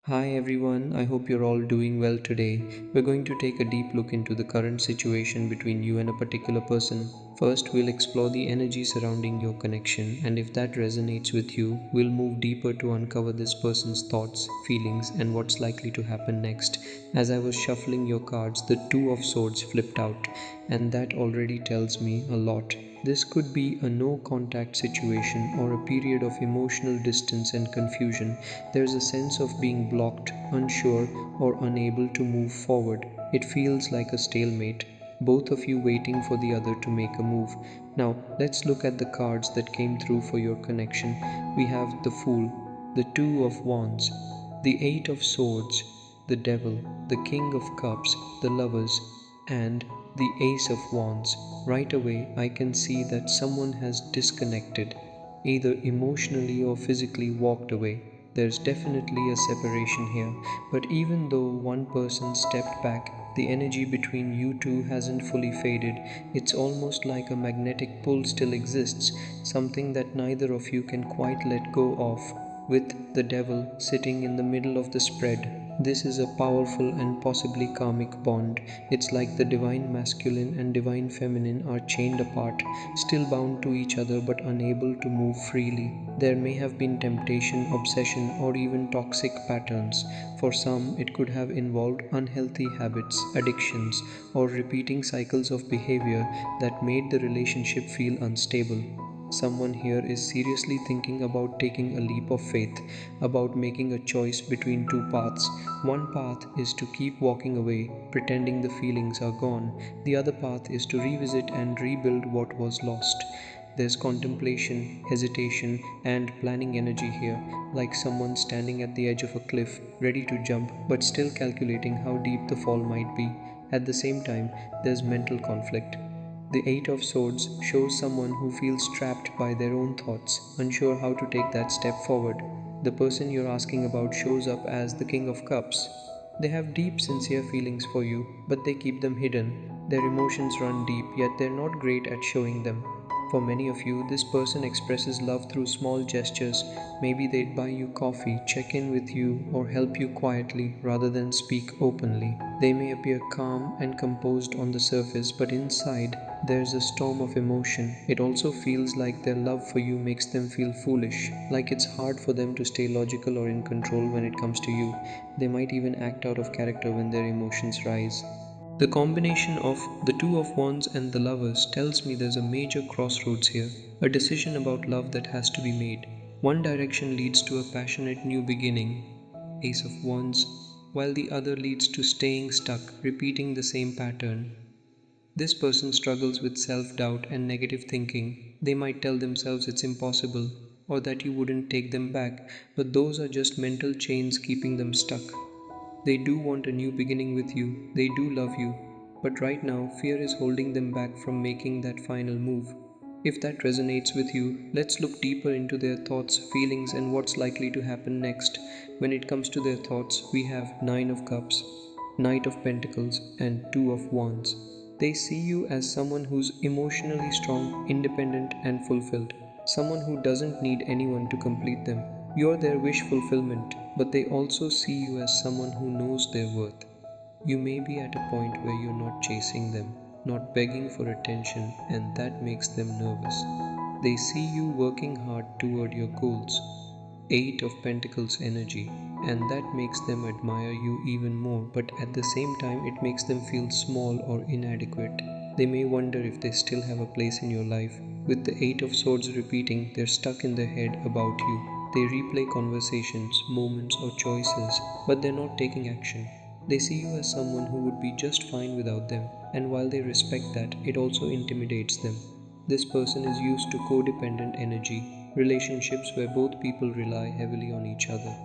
Hi everyone, I hope you're all doing well today. We're going to take a deep look into the current situation between you and a particular person. First, we'll explore the energy surrounding your connection, and if that resonates with you, we'll move deeper to uncover this person's thoughts, feelings, and what's likely to happen next. As I was shuffling your cards, the Two of Swords flipped out, and that already tells me a lot. This could be a no contact situation or a period of emotional distance and confusion. There's a sense of being blocked, unsure, or unable to move forward. It feels like a stalemate, both of you waiting for the other to make a move. Now, let's look at the cards that came through for your connection. We have the Fool, the Two of Wands, the Eight of Swords, the Devil, the King of Cups, the Lovers, and the Ace of Wands. Right away, I can see that someone has disconnected, either emotionally or physically walked away. There's definitely a separation here, but even though one person stepped back, the energy between you two hasn't fully faded. It's almost like a magnetic pull still exists, something that neither of you can quite let go of, with the devil sitting in the middle of the spread. This is a powerful and possibly karmic bond. It's like the divine masculine and divine feminine are chained apart, still bound to each other but unable to move freely. There may have been temptation, obsession, or even toxic patterns. For some, it could have involved unhealthy habits, addictions, or repeating cycles of behavior that made the relationship feel unstable. Someone here is seriously thinking about taking a leap of faith, about making a choice between two paths. One path is to keep walking away, pretending the feelings are gone. The other path is to revisit and rebuild what was lost. There's contemplation, hesitation, and planning energy here, like someone standing at the edge of a cliff, ready to jump, but still calculating how deep the fall might be. At the same time, there's mental conflict. The Eight of Swords shows someone who feels trapped by their own thoughts, unsure how to take that step forward. The person you're asking about shows up as the King of Cups. They have deep, sincere feelings for you, but they keep them hidden. Their emotions run deep, yet they're not great at showing them. For many of you, this person expresses love through small gestures. Maybe they'd buy you coffee, check in with you, or help you quietly rather than speak openly. They may appear calm and composed on the surface, but inside, there's a storm of emotion. It also feels like their love for you makes them feel foolish, like it's hard for them to stay logical or in control when it comes to you. They might even act out of character when their emotions rise. The combination of the Two of Wands and the Lovers tells me there's a major crossroads here, a decision about love that has to be made. One direction leads to a passionate new beginning, Ace of Wands, while the other leads to staying stuck, repeating the same pattern. This person struggles with self doubt and negative thinking. They might tell themselves it's impossible or that you wouldn't take them back, but those are just mental chains keeping them stuck. They do want a new beginning with you, they do love you, but right now fear is holding them back from making that final move. If that resonates with you, let's look deeper into their thoughts, feelings, and what's likely to happen next. When it comes to their thoughts, we have Nine of Cups, Knight of Pentacles, and Two of Wands. They see you as someone who's emotionally strong, independent, and fulfilled, someone who doesn't need anyone to complete them. You're their wish fulfillment, but they also see you as someone who knows their worth. You may be at a point where you're not chasing them, not begging for attention, and that makes them nervous. They see you working hard toward your goals, Eight of Pentacles energy, and that makes them admire you even more, but at the same time, it makes them feel small or inadequate. They may wonder if they still have a place in your life. With the Eight of Swords repeating, they're stuck in their head about you. They replay conversations, moments, or choices, but they're not taking action. They see you as someone who would be just fine without them, and while they respect that, it also intimidates them. This person is used to codependent energy, relationships where both people rely heavily on each other.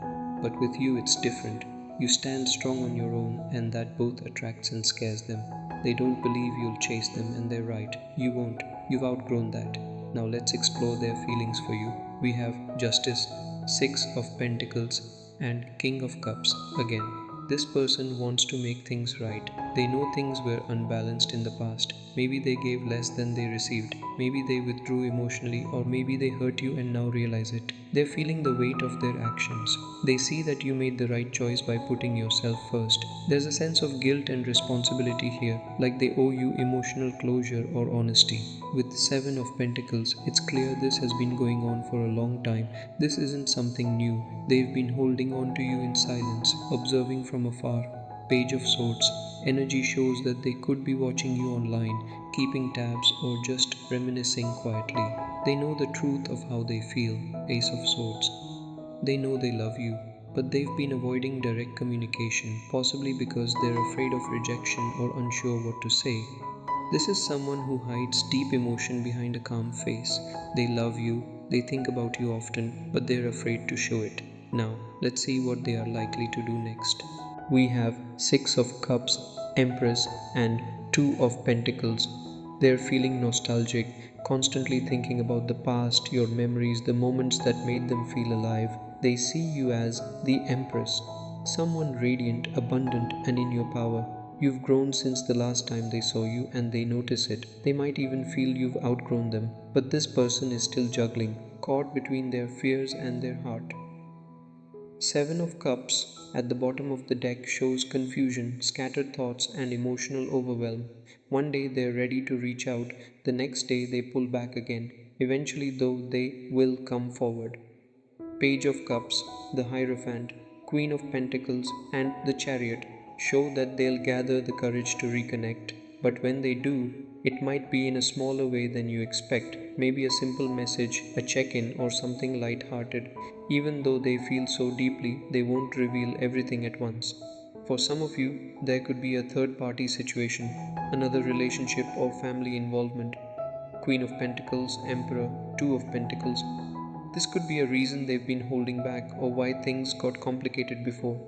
But with you, it's different. You stand strong on your own, and that both attracts and scares them. They don't believe you'll chase them, and they're right. You won't. You've outgrown that. Now let's explore their feelings for you. We have Justice, Six of Pentacles, and King of Cups again. This person wants to make things right. They know things were unbalanced in the past. Maybe they gave less than they received. Maybe they withdrew emotionally, or maybe they hurt you and now realize it. They're feeling the weight of their actions. They see that you made the right choice by putting yourself first. There's a sense of guilt and responsibility here, like they owe you emotional closure or honesty. With the Seven of Pentacles, it's clear this has been going on for a long time. This isn't something new. They've been holding on to you in silence, observing from afar. Page of Swords. Energy shows that they could be watching you online, keeping tabs, or just reminiscing quietly. They know the truth of how they feel. Ace of Swords. They know they love you, but they've been avoiding direct communication, possibly because they're afraid of rejection or unsure what to say. This is someone who hides deep emotion behind a calm face. They love you, they think about you often, but they're afraid to show it. Now, let's see what they are likely to do next. We have Six of Cups, Empress, and Two of Pentacles. They're feeling nostalgic, constantly thinking about the past, your memories, the moments that made them feel alive. They see you as the Empress, someone radiant, abundant, and in your power. You've grown since the last time they saw you, and they notice it. They might even feel you've outgrown them, but this person is still juggling, caught between their fears and their heart. Seven of Cups at the bottom of the deck shows confusion, scattered thoughts, and emotional overwhelm. One day they're ready to reach out, the next day they pull back again. Eventually, though, they will come forward. Page of Cups, the Hierophant, Queen of Pentacles, and the Chariot show that they'll gather the courage to reconnect. But when they do, it might be in a smaller way than you expect. Maybe a simple message, a check in, or something light-hearted. Even though they feel so deeply, they won't reveal everything at once. For some of you, there could be a third party situation, another relationship or family involvement. Queen of Pentacles, Emperor, Two of Pentacles. This could be a reason they've been holding back or why things got complicated before.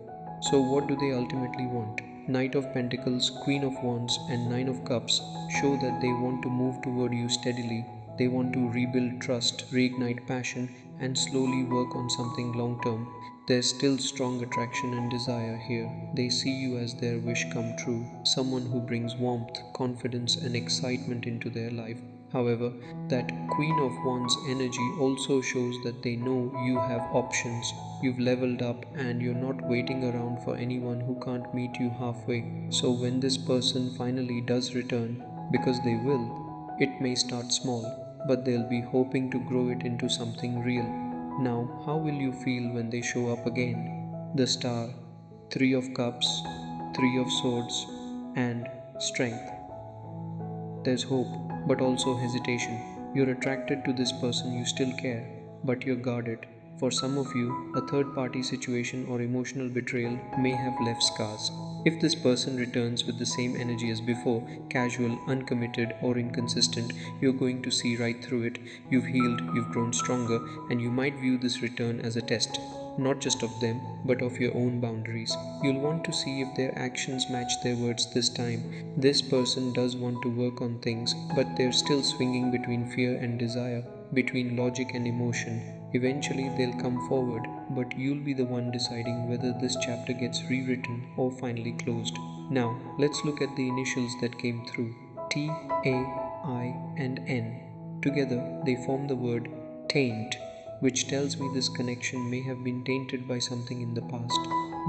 So, what do they ultimately want? Knight of Pentacles, Queen of Wands, and Nine of Cups show that they want to move toward you steadily. They want to rebuild trust, reignite passion, and slowly work on something long term. There's still strong attraction and desire here. They see you as their wish come true, someone who brings warmth, confidence, and excitement into their life. However, that Queen of Wands energy also shows that they know you have options. You've leveled up and you're not waiting around for anyone who can't meet you halfway. So, when this person finally does return, because they will, it may start small, but they'll be hoping to grow it into something real. Now, how will you feel when they show up again? The Star, Three of Cups, Three of Swords, and Strength. There's hope, but also hesitation. You're attracted to this person, you still care, but you're guarded. For some of you, a third party situation or emotional betrayal may have left scars. If this person returns with the same energy as before, casual, uncommitted, or inconsistent, you're going to see right through it. You've healed, you've grown stronger, and you might view this return as a test, not just of them, but of your own boundaries. You'll want to see if their actions match their words this time. This person does want to work on things, but they're still swinging between fear and desire, between logic and emotion. Eventually, they'll come forward, but you'll be the one deciding whether this chapter gets rewritten or finally closed. Now, let's look at the initials that came through: T, A, I, and N. Together, they form the word taint, which tells me this connection may have been tainted by something in the past.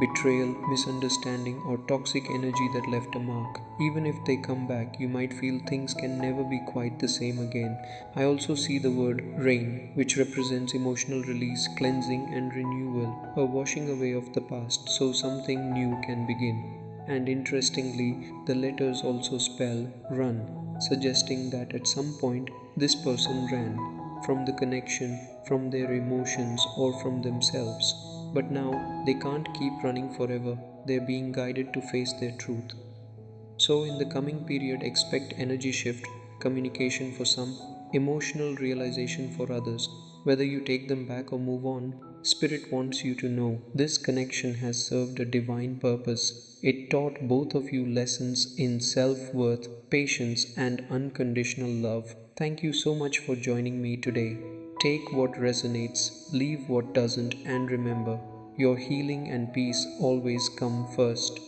Betrayal, misunderstanding, or toxic energy that left a mark. Even if they come back, you might feel things can never be quite the same again. I also see the word rain, which represents emotional release, cleansing, and renewal, a washing away of the past so something new can begin. And interestingly, the letters also spell run, suggesting that at some point this person ran from the connection, from their emotions, or from themselves. But now they can't keep running forever, they're being guided to face their truth. So, in the coming period, expect energy shift, communication for some, emotional realization for others. Whether you take them back or move on, Spirit wants you to know this connection has served a divine purpose. It taught both of you lessons in self worth, patience, and unconditional love. Thank you so much for joining me today. Take what resonates, leave what doesn't, and remember your healing and peace always come first.